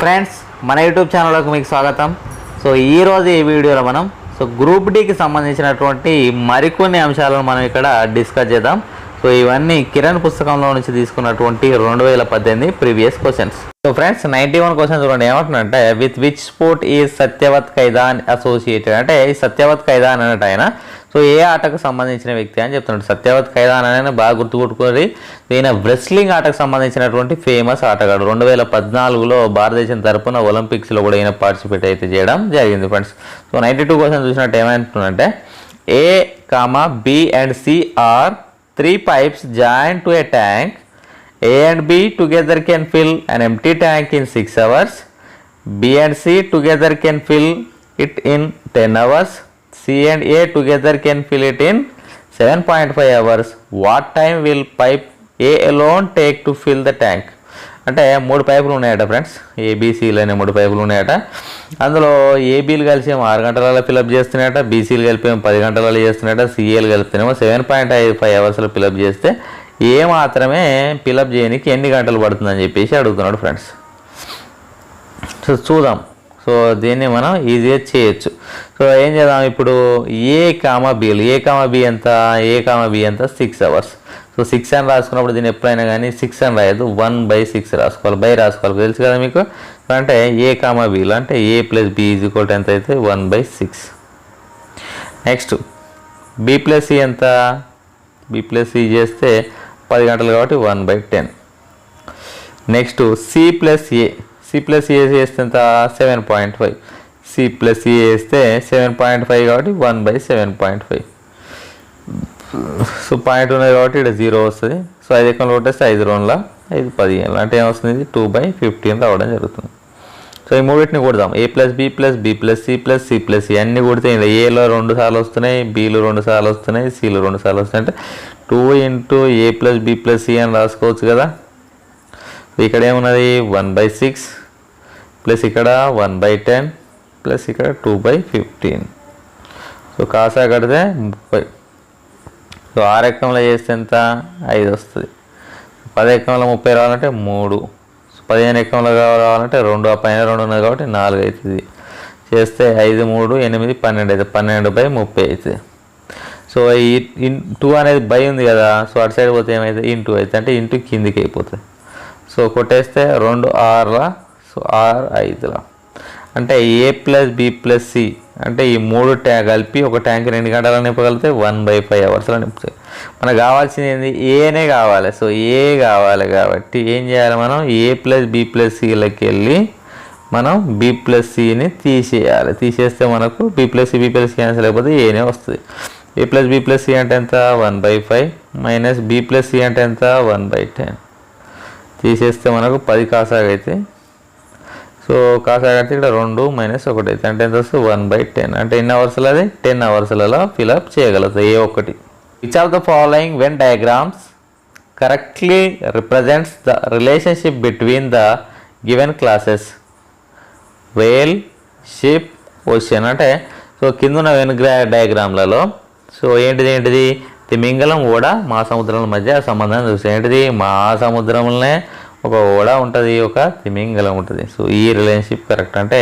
Friends మన YouTube ఛానల్లోకి మీకు స్వాగతం. ఈరోజు ఈ వీడియోలో మనం గ్రూప్ డీకి సంబంధించినటువంటి మరికొన్ని అంశాలను మనం ఇక్కడ డిస్కస్ చేద్దాం. ఇవన్నీ కిరణ్ పుస్తకంలో నుంచి తీసుకున్నటువంటి 2018 ప్రీవియస్ క్వశ్చన్స్. ఫ్రెండ్స్ 91 క్వశ్చన్ చూడండి. ఏమంటున్నారంటే with which sport is Satyawart Kadian associated, అంటే ఈ సత్యవత్ ఖైదాన్ అన్నట్టు ఆయన ఏ ఆటకు సంబంధించిన వ్యక్తి అని చెప్తున్నాడు. సత్యవత్ ఖైదాన్ అనేది బాగా గుర్తుపెట్టుకుని ఈయన రెస్లింగ్ ఆటకు సంబంధించినటువంటి ఫేమస్ ఆటగాడు. 2014లో భారతదేశం తరపున ఒలింపిక్స్లో కూడా ఈయన పార్టిసిపేట్ అయితే చేయడం జరిగింది ఫ్రెండ్స్. 92 క్వశ్చన్ చూసినట్టు ఏమంటుందంటే A comma B and C are 3 pipes joined to a tank. A and B together can fill an empty tank in 6 hours. B and C together can fill it in 10 hours. C and A together can fill it in 7.5 hours. What time will pipe A alone take to fill the tank? అంటే 3 పైపులు ఉన్నాయట friends. ఏబీసీలు అనే 3 పైపులు ఉన్నాయట. అందులో ఏబీలు కలిసి 6 గంటలలో fill up చేస్తున్నాయట, బీసీలు కలిపి 10 గంటలలో చేస్తున్నాయట, సిఏలు కలిపితేనేమో 7.5 అవర్స్లో ఫిలప్ చేస్తే ఏ మాత్రమే ఫిలప్ చేయడానికి ఎన్ని గంటలు పడుతుందని చెప్పేసి అడుగుతున్నాడు ఫ్రెండ్స్. చూద్దాం. దీన్ని మనం ఈజీగా చేయొచ్చు. ఏం చేద్దాం ఇప్పుడు ఏ కామా బీలు. ఏ కామా బి ఎంత? 6 అవర్స్. 6 అని రాసుకున్నప్పుడు దీన్ని ఎప్పుడైనా కానీ 6 అని రాయదు, 1/6 రాసుకోవాలి. బై రాసుకోవాలి, తెలుసు కదా మీకు. అంటే ఏ కామా బీలు అంటే A plus B is equal to ఎంత అయితే 1/6. నెక్స్ట్ బి ప్లస్ సి ఎంత? బి ప్లస్ సి చేస్తే 10 గంటలు కాబట్టి 1/10. Next C plus A. C plus A చేస్తే ఎంత? 7.5. సి ప్లస్ ఏ చేస్తే 7.5 కాబట్టి 1/7.5. పాయింట్ ఉన్నది కాబట్టి ఇక్కడ 0 వస్తుంది. 5 ఎక్కలు కొట్టేస్తే 5 2ల 5 15 అంటే ఏమొస్తుంది? 2/15 రావడం జరుగుతుంది. ఈ మూడింటిని కొడదాం. A plus B plus B plus C plus C plus C అన్నీ కొడితే ఏలో 2 సార్లు వస్తున్నాయి, బీలు 2 సార్లు వస్తున్నాయి, సిలు 2 సార్లు వస్తున్నాయి. అంటే 2 ఇంటూ ఏ ప్లస్ బి ప్లస్ సి అని రాసుకోవచ్చు కదా. ఇక్కడ ఏమున్నది? 1/6 ప్లస్ ఇక్కడ 1/10 ప్లస్ ఇక్కడ 2/15. కాసా కడితే 30. 6 ఎక్కంలో చేస్తే ఎంత? 5 వస్తుంది. 10 ఎక్కంలో 30 రావాలంటే 3. 15 ఎక్కంలో రావాలంటే 2. ఆ పైన 2 ఉన్నది కాబట్టి 4 అవుతుంది. చేస్తే 5 3 8 12 అవుతుంది. 12/30 అవుతుంది. ఈ 2 అనేది బై ఉంది కదా. అటు సైడ్ పోతే ఏమైతే? ఇంటూ అవుతుంది. అంటే ఇంటూ కిందికి అయిపోతుంది. కొట్టేస్తే 2 6ల 6 5ల అంటే A plus B plus C అంటే ఈ 3 కలిపి ఒక ట్యాంక్ 2 గంటలు నింపగలిగితే 1/5 అవర్స్లో నింపుతాయి. మనకు కావాల్సింది ఏంది? ఏనే కావాలి. ఏ కావాలి కాబట్టి ఏం చేయాలి మనం? ఏ ప్లస్ బి ప్లస్ సిలకి వెళ్ళి మనం బి ప్లస్ సిని తీసేయాలి. తీసేస్తే మనకు బి ప్లస్ సి క్యాన్సిల్ అయిపోతే ఏనే వస్తుంది. ఏ ప్లస్ బి ప్లస్ సి అంటే ఎంత? 1/5 మైనస్ బి ప్లస్ సి అంటే ఎంత? 1/10. తీసేస్తే మనకు 10 కాసాగా అయితే కాసాగా అయితే ఇక్కడ 2 మైనస్ 1 అయితే అంటే ఎంత వస్తుంది? 1/10. అంటే ఎన్ని అవర్స్లో? అది 10 అవర్స్లలో ఫిలప్ చేయగలుగుతాయి ఏ ఒక్కటి. Which of the following when diagrams correctly represents the relationship between the given classes? Whale, ship, ocean. అంటే కింద ఉన్న వెన్ డయాగ్రామ్లలో ఏంటిది? తిమింగలం ఓడ మహాసముద్రాల మధ్య సంబంధాన్ని చూస్తాయి. ఏంటిది? మహాసముద్రంలోనే ఒక ఓడ ఉంటుంది, ఒక తిమింగలం ఉంటుంది. ఈ రిలేషన్షిప్ కరెక్ట్. అంటే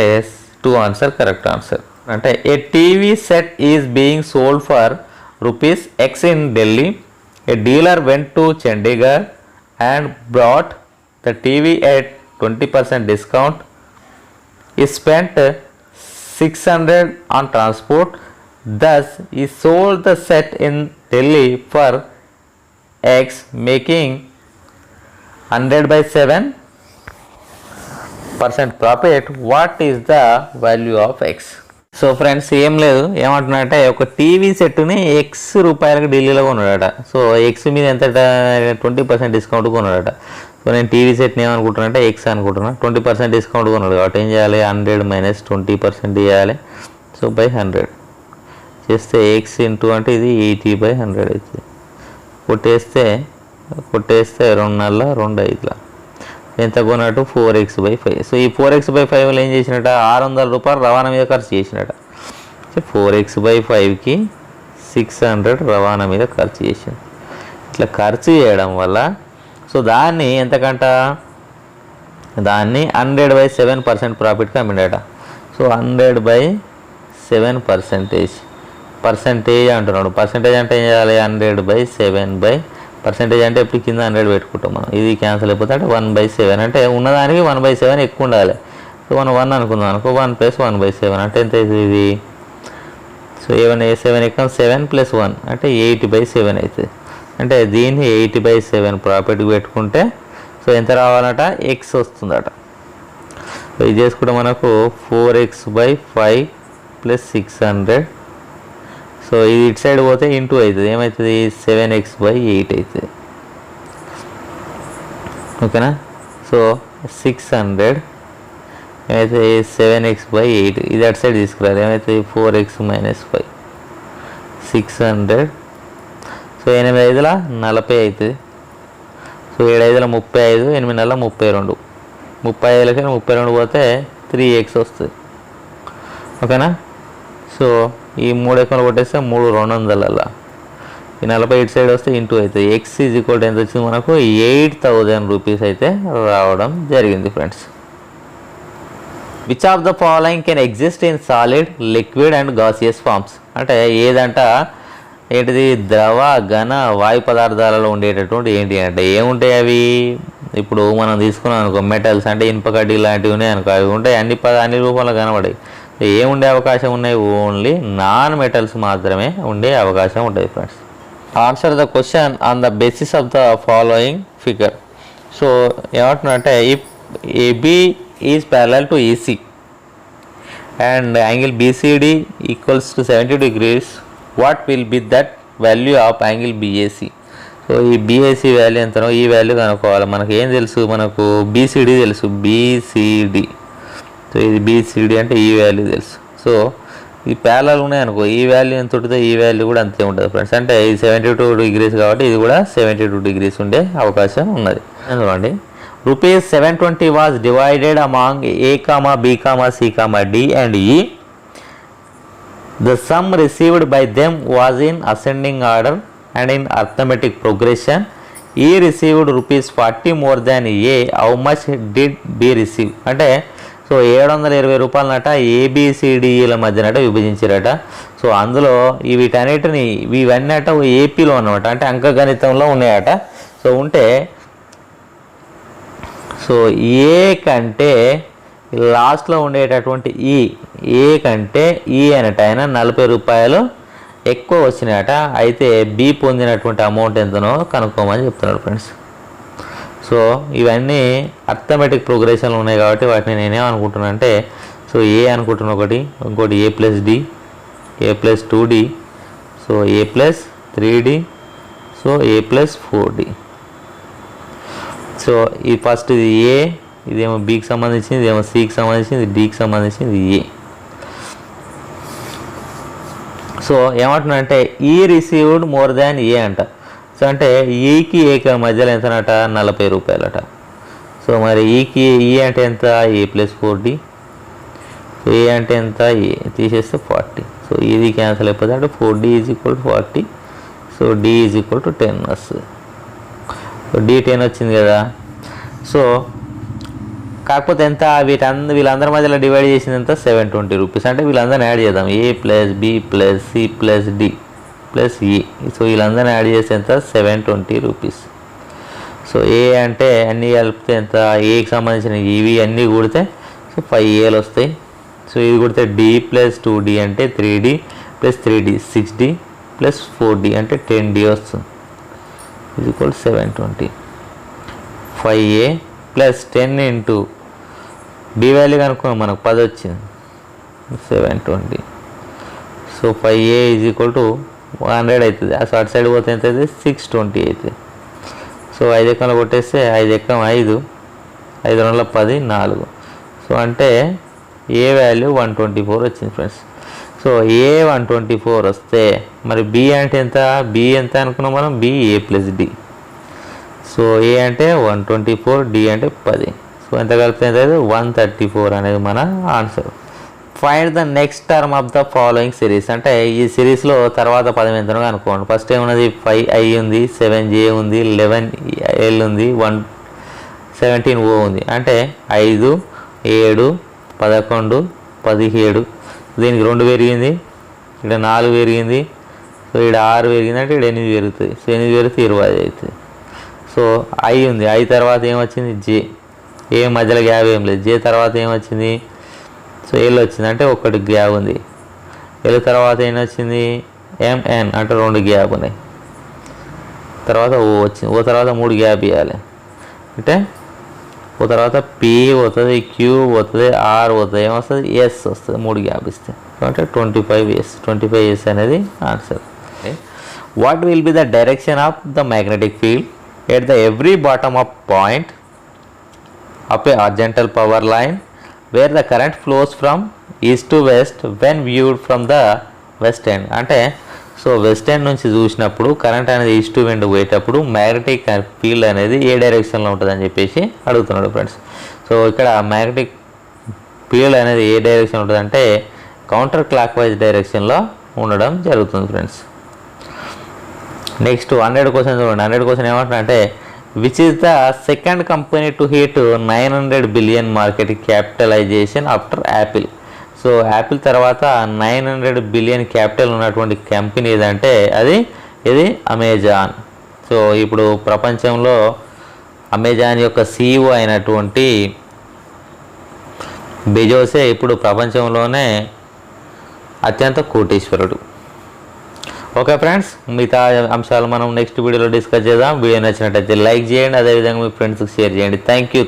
2 ఆన్సర్ కరెక్ట్ ఆన్సర్. అంటే a TV set is being sold for ₹X in Delhi. A dealer went to Chandigarh and brought the TV at 20% discount. He spent 600 on transport. Thus, he sold the set in Delhi for X, making 100/7% profit. What is the value of X? Friends ఏం లేదు, ఏమంటున్నాడంటే ఒక TV సెట్ని X రూపాయలకు ఢిల్లీలో కొన్నాడట. X మీద ఎంత? 20% డిస్కౌంట్ కొన్నాడట. నేను టీవీ సెట్ని ఏమనుకుంటున్నా అంటే X అనుకుంటున్నా. 20% డిస్కౌంట్ కొన్నాడు కాబట్టి ఏం చేయాలి? 100 మైనస్ 20% చేయాలి. బై 100 చేస్తే X ఇంటూ అంటే ఇది 80/100 అవుతుంది. కొట్టేస్తే 2 4 2 5 ఎంత కొన్నట్టు? 4x/5. ఈ 4x/5 ఏం చేసినట్ట? ₹600 రవాణా మీద ఖర్చు చేసినట. 4x/5కి 600 రవాణా మీద ఖర్చు చేసింది. ఇట్లా ఖర్చు చేయడం వల్ల దాన్ని ఎంతకంట దాన్ని 100/7% ప్రాఫిట్కి అమ్మిండట. సో 100/7%. పర్సంటేజ్ అంటున్నాడు. పర్సంటేజ్ అంటే ఏం చేయాలి? 100/7 అంటే ఎప్పుడు కింద 100 పెట్టుకుంటాం మనం. ఇది క్యాన్సిల్ అయిపోతే అంటే 1/7 అంటే ఉన్నదానికి 1/7 ఎక్కువ ఉండాలి. సో మనం 1 అనుకుందాం అనుకో, 1 + 1/7 అంటే ఎంత అవుతుంది ఇది? సో ఏమైనా 7 ఎక్కడ 7 + 1 అంటే 8/7 అవుతుంది. అంటే దీన్ని 8/7 ప్రాఫిట్కి పెట్టుకుంటే సో ఎంత రావాలట? ఎక్స్ వస్తుందట. సో ఇది చేసుకుంటే మనకు 4x/5 + 600. సో ఇది ఇటు సైడ్ పోతే ఇంటూ అవుతుంది. ఏమవుతుంది? 7x/8 అవుతుంది. ఓకేనా? సో 600 ఏమైతే 7x/8. ఇది అటు సైడ్ తీసుకురాలి. ఏమైతే 4x - 5 600. సో 8 5 40 అవుతుంది. సో 7 5 35, 8 9 32. 35 32 పోతే 3x వస్తుంది. ఓకేనా? సో ఈ 3 ఎక్కలు కొట్టేస్తే 3 200. ఈ 40 ఇటు సైడ్ వస్తే ఇంటూ అవుతుంది. ఎక్స్ ఈజ్ ఈక్వల్ ఎంత వచ్చింది మనకు? 8,000 రూపీస్ అయితే రావడం జరిగింది friends. Which of the following can exist in solid, liquid and gaseous forms? అంటే ఏదంట ఏంటిది? ద్రవ, ఘన, వాయు పదార్థాలలో ఉండేటటువంటి ఏంటి అంటే ఏముంటాయి అవి? ఇప్పుడు మనం తీసుకున్నాం అనుకో, మెటల్స్ అంటే ఇనుప కడ్డీ లాంటివి ఉన్నాయి అనుకో, అవి ఉంటాయి. అన్ని రూపంలో కనబడాయి. ఏముండే అవకాశం ఉన్నాయి? ఓన్లీ నాన్ మెటల్స్ మాత్రమే ఉండే అవకాశం ఉంటుంది friends. Answer the question on the basis of the following figure. So ఏమంటున్నారంటే if AB is parallel to EC and angle BCD equals to 70 degrees, what will be that value of angle BAC? So ఈ BAC value ఎంతనో ఈ value కనుక్కోవాలి. మనకు ఏం తెలుసు? మనకు BCD తెలుసు. బీసీడీ. సో ఇది బీసీడీ అంటే ఈ వాల్యూ తెలుసు. సో ఈ ప్యారలల్ ఉన్నాయి అనుకో, ఈ వాల్యూ ఎంత ఉంటుందో ఈ వాల్యూ కూడా అంతే ఉంటుంది ఫ్రెండ్స్. అంటే ఇది 72 degrees కాబట్టి ఇది కూడా 72 degrees ఉండే అవకాశం ఉన్నది. చూడండి, ₹720 was divided among A, B, C, D and E. The sum received by them was in ascending order and in arithmetic progression. E received ₹40 more than A. How much did B receive? అంటే so 720 రూపాయలనట ఏబిసిడిఈల మధ్యనట విభజించారట. So అందులో వీటన్నిటిని ఇవన్నీ అట ఏపీలో అన్నమాట, అంటే అంకగణితంలో ఉన్నాయట. So ఉంటే సో ఏ కంటే లాస్ట్లో ఉండేటటువంటి ఏ కంటే అనట ఆయన ₹40 ఎక్కువ వచ్చినాయట. అయితే బి పొందినటువంటి అమౌంట్ ఎంతనో కనుక్కోమని చెప్తున్నాడు ఫ్రెండ్స్. సో ఇవన్నీ అర్థమెటిక్ ప్రోగ్రెషన్లు ఉన్నాయి కాబట్టి వాటిని నేనేమనుకుంటున్నా అంటే సో ఏ అనుకుంటున్నా ఒకటి, ఇంకోటి A+D, A+2D, so A+3D, so A+4D. So ఈ ఫస్ట్ ఇది ఏ, ఇదేమో బికి సంబంధించింది, ఇదేమో సికి సంబంధించింది, డికి సంబంధించింది ఏ. సో ఏమంటున్నా అంటే ఈ రిసీవ్డ్ మోర్ దాన్ ఏ అంట. సో అంటే ఈకి ఏకి మధ్యలో ఎంతనట? ₹40 అట. సో మరి ఈకి ఈ అంటే ఎంత? A+4D. సో ఏ అంటే ఎంత? ఏ తీసేస్తే 40. సో ఇది క్యాన్సిల్ అయిపోతుంది. అంటే 4D = 40. సో D = 10 వస్తుంది. సో D 10 వచ్చింది కదా. సో కాకపోతే ఎంత? వీళ్ళందరి మధ్యలో డివైడ్ చేసింది ఎంత? ₹720. అంటే వీళ్ళందరినీ యాడ్ చేద్దాం. A+B+C+D+E. సో వీళ్ళందరినీ యాడ్ చేస్తే ఎంత? ₹720. సో ఏ అంటే అన్నీ కలిపితే ఎంత? ఏకి సంబంధించిన ఇవి అన్నీ కూడితే సో 5Aలు వస్తాయి. సో ఇది కుడితే D+2D అంటే 3D + 3D 6D + 4D అంటే 10D వస్తుంది. ఇది = 720. 5A + 10 ఇంటూ B వాల్యూ కనుక్కున్నాం, మనకు 10 వచ్చింది. 720. సో 5A = 100 అవుతుంది. ఆ అటు సైడ్ పోతే ఎంత అవుతుంది? 620 అవుతుంది. సో 5 ఎక్కలు కొట్టేస్తే 5 ఎక్కం 5, 5 2 10 4. సో అంటే ఏ వాల్యూ 124 వచ్చింది ఫ్రెండ్స్. సో ఏ 124 వస్తే మరి బి అంటే ఎంత? బి ఎంత అనుకున్నాం మనం? B A+D. సో ఏ అంటే 124, డి అంటే 10. సో ఎంత కలిపితే ఎంత? 134 అనేది మన answer. Find the next term of the following series. అంటే ఈ సిరీస్లో తర్వాత పదం ఎంతనో అనుకోండి. ఫస్ట్ ఏమున్నది? 5I ఉంది, 7J ఉంది, 11L ఉంది, 17O ఉంది అంటే 5, 7, 11, 17. దీనికి 2 పెరిగింది, ఇక్కడ 4 పెరిగింది, సో ఇక్కడ 6 పెరిగింది అంటే ఇక్కడ 8 పెరుగుతుంది. సో 8 పెరిగితే 25 అవుతుంది. సో ఐ ఉంది, ఐ తర్వాత ఏమొచ్చింది జే, ఏ మధ్యలో గ్యాప్ ఏం లేదు. జే తర్వాత ఏమొచ్చింది, సో ఎల్ వచ్చింది అంటే 1 గ్యాప్ ఉంది. ఎల్ తర్వాత ఏమొచ్చింది ఎంఎన్ అంటే 2 గ్యాప్ ఉన్నాయి. తర్వాత ఓ వచ్చింది, ఓ తర్వాత 3 గ్యాప్ ఇవ్వాలి అంటే ఓ తర్వాత పి పోతుంది, క్యూ పోతుంది, ఆర్ పోతుంది, ఏమొస్తుంది ఎస్ వస్తుంది. 3 గ్యాప్ ఇస్తే అంటే 25S అనేది answer. What will be the direction of the magnetic field at the every bottom up point up A horizontal power line wear the current flows from east to west when viewed from the west end. అంటే so west end నుంచి చూసినప్పుడు current అనేది east to వెండ్ పోయేటప్పుడు magnetic field అనేది ఏ డైరెక్షన్లో ఉంటుందని చెప్పేసి అడుగుతున్నాడు ఫ్రెండ్స్. సో ఇక్కడ మ్యాగ్నెటిక్ ఫీల్డ్ అనేది ఏ డైరెక్షన్ ఉంటుందంటే కౌంటర్ క్లాక్ వైజ్ డైరెక్షన్లో ఉండడం జరుగుతుంది ఫ్రెండ్స్. నెక్స్ట్ 100 క్వశ్చన్ చూడండి. 100 క్వశ్చన్ ఏమంటున్నారంటే which is the second company to hit 900 billion market capitalization after Apple. So Apple తర్వాత 900 బిలియన్ క్యాపిటల్ ఉన్నటువంటి కంపెనీ ఏదంటే ఇది అమెజాన్. సో ఇప్పుడు ప్రపంచంలో అమెజాన్ యొక్క CEO అయినటువంటి బెజోసే ఇప్పుడు ప్రపంచంలోనే అత్యంత కోటీశ్వరుడు. ఓకే ఫ్రెండ్స్, మిగతా అంశాలు మనం నెక్స్ట్ వీడియోలో డిస్కస్ చేద్దాం. వీడియో నచ్చినట్టయితే లైక్ చేయండి, అదేవిధంగా మీ ఫ్రెండ్స్కి షేర్ చేయండి. Thank you.